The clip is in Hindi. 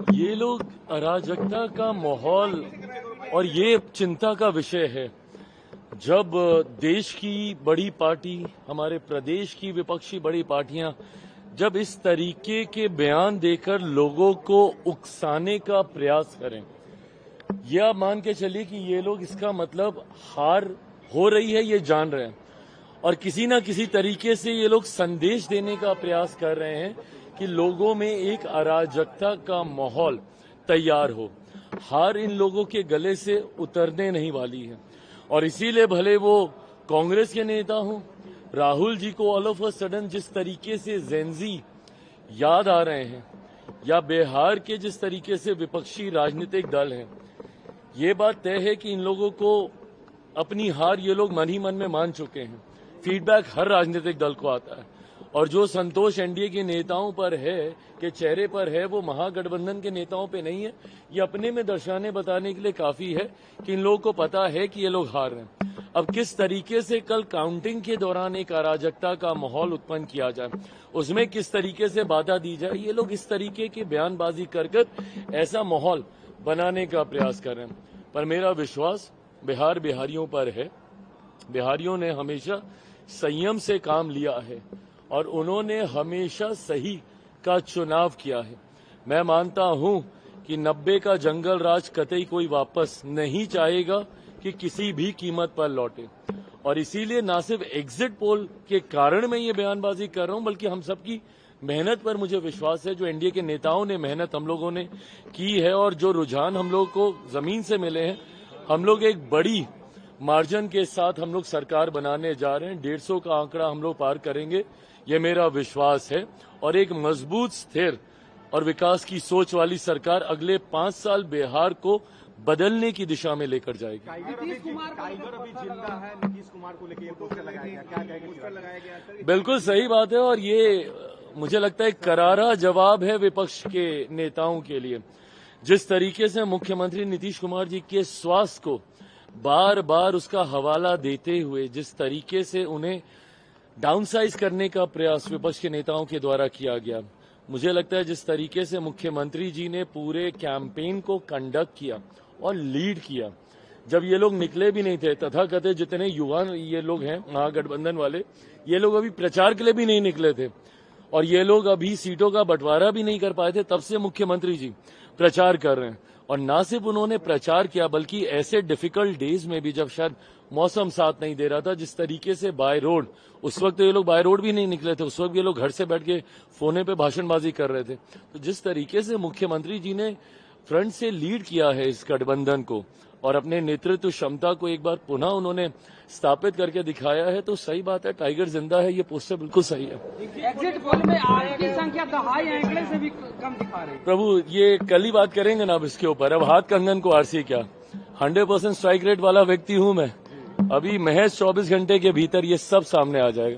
ये लोग अराजकता का माहौल और ये चिंता का विषय है। जब देश की बड़ी पार्टी, हमारे प्रदेश की विपक्षी बड़ी पार्टियां जब इस तरीके के बयान देकर लोगों को उकसाने का प्रयास करें, यह आप मान के चलिए कि ये लोग इसका मतलब हार हो रही है ये जान रहे हैं और किसी न किसी तरीके से ये लोग संदेश देने का प्रयास कर रहे हैं कि लोगों में एक अराजकता का माहौल तैयार हो। हार इन लोगों के गले से उतरने नहीं वाली है और इसीलिए भले वो कांग्रेस के नेता हों, राहुल जी को ऑल ऑफ अ सडन जिस तरीके से जेनजी याद आ रहे हैं या बिहार के जिस तरीके से विपक्षी राजनीतिक दल हैं, ये बात तय है कि इन लोगों को अपनी हार ये लोग मन ही मन में मान चुके हैं। फीडबैक हर राजनीतिक दल को आता है और जो संतोष एनडीए के नेताओं पर है, के चेहरे पर है, वो महागठबंधन के नेताओं पे नहीं है। ये अपने में दर्शाने बताने के लिए काफी है कि इन लोगों को पता है कि ये लोग हार रहे हैं। अब किस तरीके से कल काउंटिंग के दौरान एक अराजकता का माहौल उत्पन्न किया जाए, उसमें किस तरीके से बाधा दी जाए, ये लोग इस तरीके की बयानबाजी कर ऐसा माहौल बनाने का प्रयास कर रहे हैं। पर मेरा विश्वास बिहारियों पर है। बिहारियों ने हमेशा संयम से काम लिया है और उन्होंने हमेशा सही का चुनाव किया है। मैं मानता हूं कि 90 का जंगल राज कतई कोई वापस नहीं चाहेगा कि किसी भी कीमत पर लौटे और इसीलिए न सिर्फ एग्जिट पोल के कारण मैं ये बयानबाजी कर रहा हूं, बल्कि हम सबकी मेहनत पर मुझे विश्वास है। जो एनडीए के नेताओं ने मेहनत हम लोगों ने की है और जो रुझान हम लोगों को जमीन से मिले हैं, हम लोग एक बड़ी मार्जिन के साथ हम लोग सरकार बनाने जा रहे हैं। 150 का आंकड़ा हम लोग पार करेंगे, ये मेरा विश्वास है और एक मजबूत, स्थिर और विकास की सोच वाली सरकार अगले 5 साल बिहार को बदलने की दिशा में लेकर जाएगी। नीतीश कुमार को लेकर पोस्टर लगाया गया, बिल्कुल सही बात है और ये मुझे लगता है करारा जवाब है विपक्ष के नेताओं के लिए। जिस तरीके से मुख्यमंत्री नीतीश कुमार जी के स्वास्थ्य को बार बार उसका हवाला देते हुए जिस तरीके से उन्हें डाउनसाइज करने का प्रयास विपक्ष के नेताओं के द्वारा किया गया, मुझे लगता है जिस तरीके से मुख्यमंत्री जी ने पूरे कैंपेन को कंडक्ट किया और लीड किया, जब ये लोग निकले भी नहीं थे, तथाकथित जितने युवा ये लोग हैं महागठबंधन वाले, ये लोग अभी प्रचार के लिए भी नहीं निकले थे और ये लोग अभी सीटों का बंटवारा भी नहीं कर पाए थे, तब से मुख्यमंत्री जी प्रचार कर रहे हैं। और न सिर्फ उन्होंने प्रचार किया बल्कि ऐसे डिफिकल्ट डेज में भी जब शायद मौसम साथ नहीं दे रहा था, जिस तरीके से बाय रोड, उस वक्त ये लोग बाय रोड भी नहीं निकले थे, उस वक्त ये लोग घर से बैठ के फोने पे भाषणबाजी कर रहे थे। तो जिस तरीके से मुख्यमंत्री जी ने फ्रंट से लीड किया है इस गठबंधन को और अपने नेतृत्व क्षमता को एक बार पुनः उन्होंने स्थापित करके दिखाया है, तो सही बात है, टाइगर जिंदा है, ये पोस्टर बिल्कुल सही है। एग्जिट पोल में आपकी संख्या दहाई आंकड़े से भी कम दिखा रही है। प्रभु, ये कल ही बात करेंगे ना अब इसके ऊपर। अब हाथ कंगन को आरसी क्या, 100% स्ट्राइक रेट वाला व्यक्ति हूं मैं। अभी महज 24 घंटे के भीतर ये सब सामने आ जाएगा।